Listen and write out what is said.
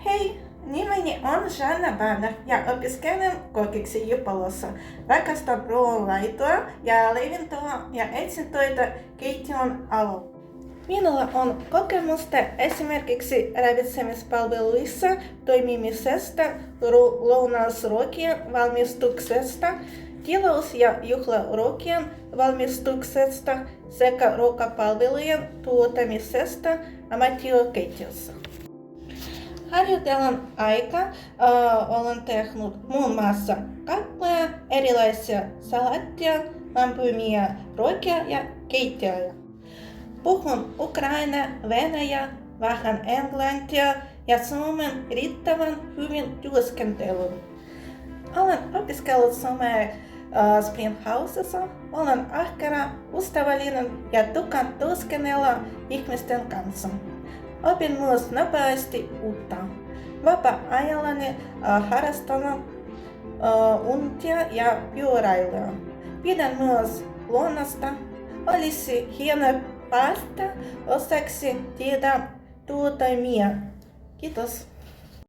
Hei, nimeni on Janna Banner ja opiskelen kokiksi Jupalossa. Rakastan ruoanlaitoa ja leivintoa ja etsin töitä keittiön alalla. Minulla on kokemusta esimerkiksi ravitsemispalveluissa toimimisesta, lounasruokien valmistuksesta, tilaus- ja juhlaruokien valmistuksesta sekä ruokapalvelujen tuottamisesta ammattilaiskeittiössä. Harjoitelun aika olen tehnyt muun muassa kappeja, erilaisia salattia, lämpimiä ruokia ja keittiöjä. Puhun ukraina, venäjä, vähän englantia ja suomen riittävän hyvin työskentelyn. Olen opiskellut suomea Springhousessa. Olen ahkera, ystävällinen ja tykkään työskennellä ihmisten kanssa. Opin myös nopeasti uutta. Vapaa-ajallani harrastan uintia ja pyöräilyä. Pidän myös luonnosta. Olisi hienoa päästä osaksi teidän työtoimia. Kiitos.